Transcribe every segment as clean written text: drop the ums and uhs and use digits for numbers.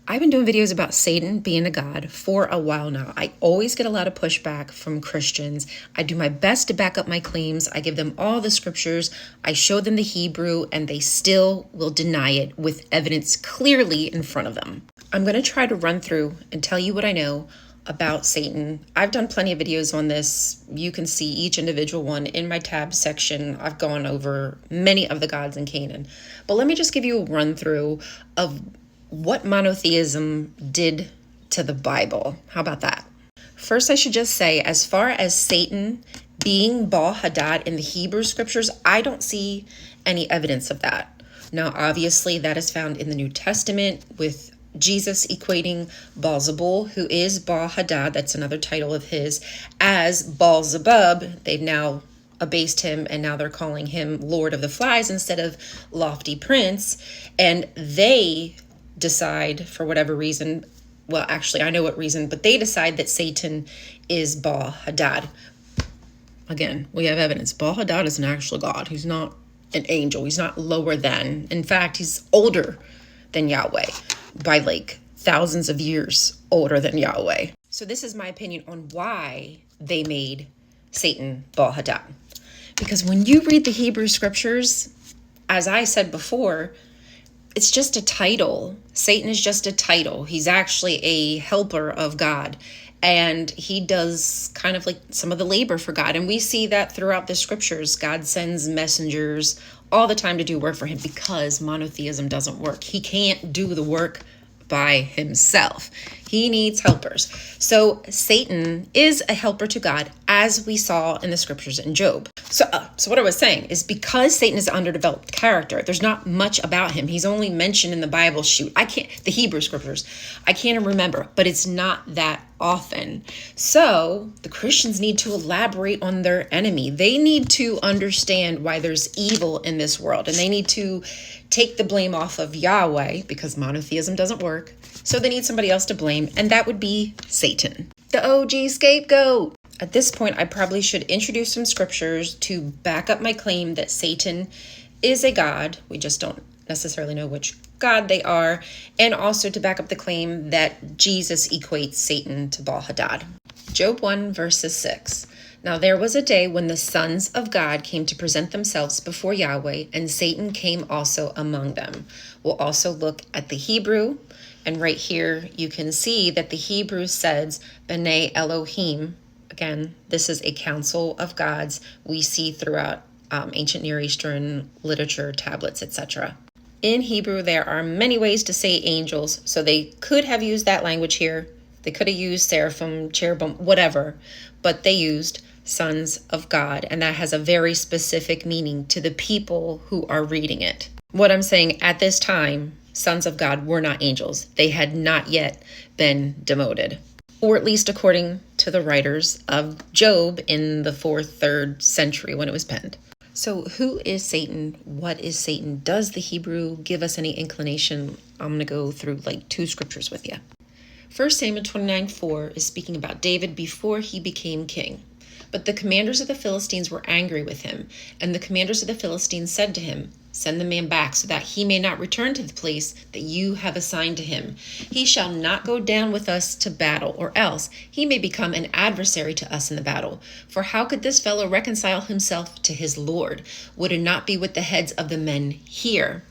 I've been doing videos about Satan being a god for a while now. I always get a lot of pushback from Christians. I do my best to back up my claims. I give them all the scriptures. I show them the Hebrew, and they still will deny it with evidence clearly in front of them. I'm going to try to run through and tell you what I know about Satan. I've done plenty of videos on this. You can see each individual one in my tab section. I've gone over many of the gods in Canaan. But let me just give you a run through of what monotheism did to the Bible. How about that? First, I should just say, as far as Satan being Baal-Hadad in the Hebrew scriptures, I don't see any evidence of that. Now, obviously, that is found in the New Testament with Jesus equating Baal-zebul, who is Baal-Hadad, that's another title of his, as Baal-zebub. They've now abased him, and now they're calling him Lord of the Flies instead of lofty prince. And they decide, for whatever reason, well, actually, I know what reason, but they decide that Satan is Baal-Hadad. Again, we have evidence. Baal-Hadad is an actual god. He's not an angel. He's not lower than. In fact, he's older than Yahweh by like thousands of years older than Yahweh. So this is my opinion on why they made Satan Baal-Hadad. Because when you read the Hebrew scriptures, as I said before, it's just a title. Satan is just a title. He's actually a helper of God. And he does kind of like some of the labor for God. And we see that throughout the scriptures. God sends messengers all the time to do work for him because monotheism doesn't work. He can't do the work by himself. He needs helpers. So Satan is a helper to God, as we saw in the scriptures in Job. So what I was saying is, because Satan is an underdeveloped character, there's not much about him. He's only mentioned in the Bible. The Hebrew scriptures, I can't even remember, but it's not that often. So the Christians need to elaborate on their enemy. They need to understand why there's evil in this world, and they need to take the blame off of Yahweh because monotheism doesn't work. So they need somebody else to blame, and that would be Satan, the OG scapegoat. At this point, I probably should introduce some scriptures to back up my claim that Satan is a god. We just don't necessarily know which god they are. And also to back up the claim that Jesus equates Satan to Baal-Hadad. Job 1 verses 6. Now there was a day when the sons of God came to present themselves before Yahweh, and Satan came also among them. We'll also look at the Hebrew. And right here, you can see that the Hebrew says Bene Elohim. Again, this is a council of gods we see throughout ancient Near Eastern literature, tablets, etc. In Hebrew, there are many ways to say angels, so they could have used that language here. They could have used seraphim, cherubim, whatever, but they used sons of God, and that has a very specific meaning to the people who are reading it. What I'm saying, at this time, sons of God were not angels. They had not yet been demoted, or at least according to the writers of Job in the 4th, 3rd century when it was penned. So who is Satan? What is Satan? Does the Hebrew give us any inclination? I'm going to go through like 2 scriptures with you. 1 Samuel 29:4 is speaking about David before he became king. But the commanders of the Philistines were angry with him, and the commanders of the Philistines said to him, "Send the man back so that he may not return to the place that you have assigned to him. He shall not go down with us to battle, or else he may become an adversary to us in the battle. For how could this fellow reconcile himself to his Lord? Would it not be with the heads of the men here?"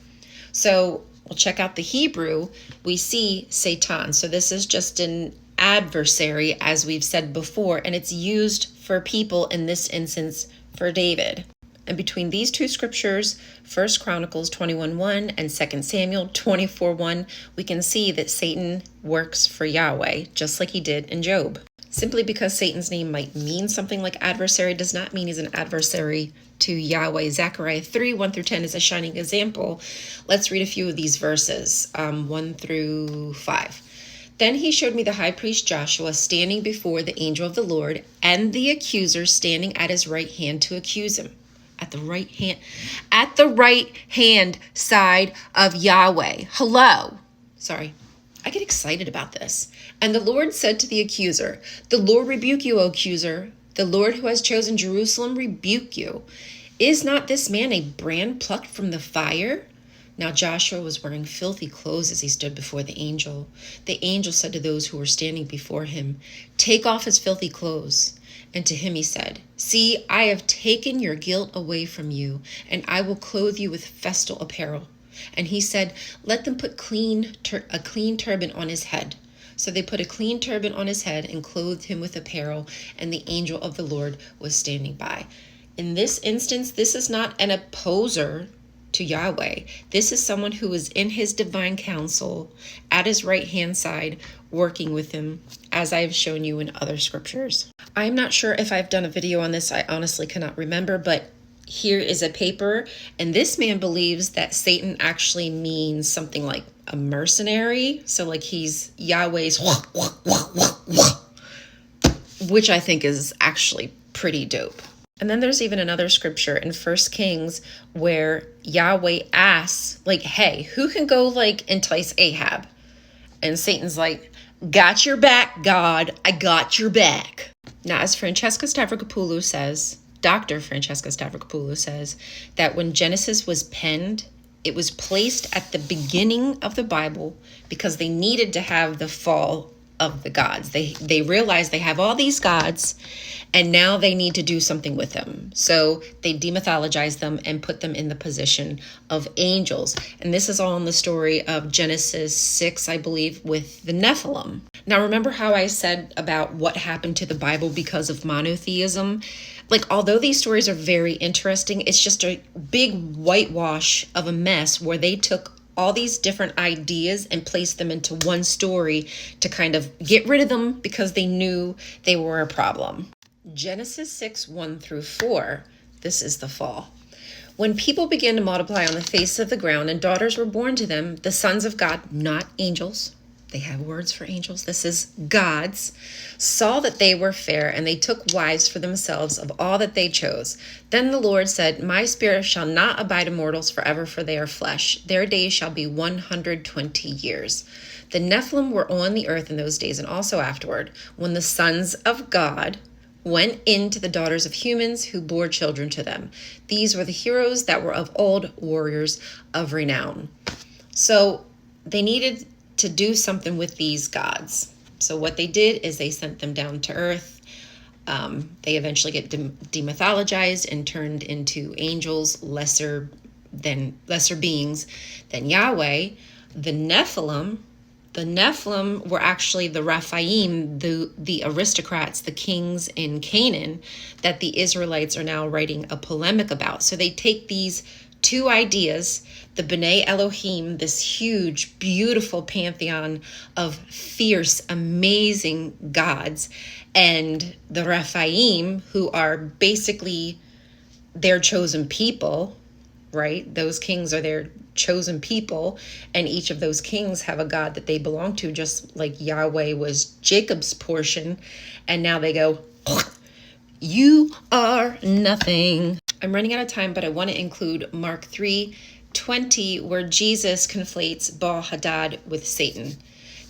So we'll check out the Hebrew. We see Satan. So this is just an adversary, as we've said before, and it's used for people, in this instance for David. And between these 2 scriptures, 1 Chronicles 21:1 and 2 Samuel 24:1, we can see that Satan works for Yahweh, just like he did in Job. Simply because Satan's name might mean something like adversary does not mean he's an adversary to Yahweh. Zechariah 3:1-10 is a shining example. Let's read a few of these verses, 1-5. Then he showed me the high priest Joshua standing before the angel of the Lord, and the accuser standing at his right hand to accuse him. At the right hand side of Yahweh. Hello. Sorry. I get excited about this. And the Lord said to the accuser, "The Lord rebuke you, O accuser. The Lord who has chosen Jerusalem rebuke you. Is not this man a brand plucked from the fire? Now Joshua was wearing filthy clothes as he stood before the angel. The angel said to those who were standing before him, "Take off his filthy clothes." And to him he said, "See, I have taken your guilt away from you, and I will clothe you with festal apparel." And he said, "Let them put a clean turban on his head." So they put a clean turban on his head and clothed him with apparel, and the angel of the Lord was standing by. In this instance, this is not an opposer to Yahweh. This is someone who is in his divine counsel at his right hand side, working with him, as I have shown you in other scriptures. I'm not sure if I've done a video on this. I honestly cannot remember, but here is a paper, and this man believes that Satan actually means something like a mercenary. So like he's Yahweh's, which I think is actually pretty dope. And then there's even another scripture in 1 Kings where Yahweh asks, like, hey, who can go like entice Ahab? And Satan's like, got your back, God. I got your back. Now, as Francesca Stavrokopoulou says, Dr. Francesca Stavrokopoulou says that when Genesis was penned, it was placed at the beginning of the Bible because they needed to have the fall of the gods. They realized they have all these gods and now they need to do something with them. So they demythologized them and put them in the position of angels. And this is all in the story of Genesis 6, I believe, with the Nephilim. Now, remember how I said about what happened to the Bible because of monotheism? Like, although these stories are very interesting, it's just a big whitewash of a mess where they took all these different ideas and placed them into one story to kind of get rid of them because they knew they were a problem. Genesis 6, 1 through 4, this is the fall. When people began to multiply on the face of the ground and daughters were born to them, the sons of God, not angels, they have words for angels, this is gods, saw that they were fair, and they took wives for themselves of all that they chose. Then the Lord said, my spirit shall not abide in mortals forever, for they are flesh. Their days shall be 120 years. The Nephilim were on the earth in those days and also afterward, when the sons of God went into the daughters of humans who bore children to them. These were the heroes that were of old, warriors of renown. So they needed to do something with these gods. So what they did is they sent them down to earth. They eventually get demythologized and turned into angels, lesser beings than Yahweh. The Nephilim were actually the Rephaim, the aristocrats, the kings in Canaan that the Israelites are now writing a polemic about. So they take these two ideas, the Bene Elohim, this huge, beautiful pantheon of fierce, amazing gods, and the Rephaim, who are basically their chosen people, right? Those kings are their chosen people, and each of those kings have a god that they belong to, just like Yahweh was Jacob's portion, and now they go, you are nothing. I'm running out of time, but I want to include Mark 3:20, where Jesus conflates Baal-Hadad with Satan.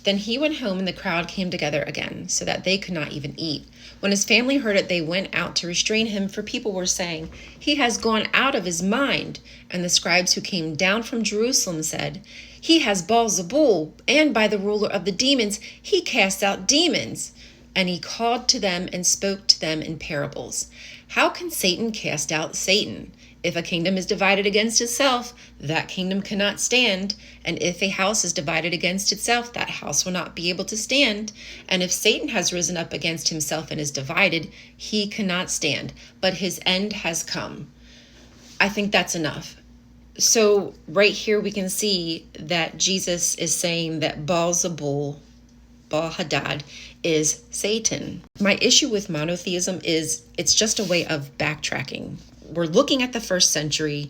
Then he went home and the crowd came together again, so that they could not even eat. When his family heard it, they went out to restrain him, for people were saying, he has gone out of his mind. And the scribes who came down from Jerusalem said, he has Baal-zebul, and by the ruler of the demons, he casts out demons. And he called to them and spoke to them in parables. How can Satan cast out Satan? If a kingdom is divided against itself, that kingdom cannot stand. And if a house is divided against itself, that house will not be able to stand. And if Satan has risen up against himself and is divided, he cannot stand. But his end has come. I think that's enough. So right here we can see that Jesus is saying that Baal-zebul, Baal-Hadad, is Satan. My issue with monotheism is it's just a way of backtracking. We're looking at the first century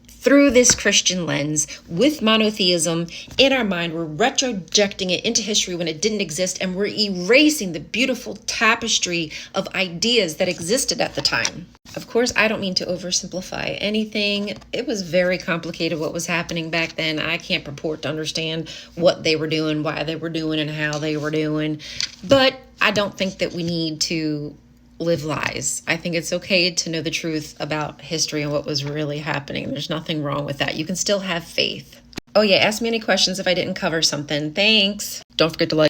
through this Christian lens with monotheism in our mind. We're retrojecting it into history when it didn't exist, and we're erasing the beautiful tapestry of ideas that existed at the time. Of course, I don't mean to oversimplify anything. It was very complicated what was happening back then. I can't purport to understand what they were doing, why they were doing, and how they were doing. But I don't think that we need to live lies. I think it's okay to know the truth about history and what was really happening. There's nothing wrong with that. You can still have faith. Oh yeah, ask me any questions if I didn't cover something. Thanks. Don't forget to like.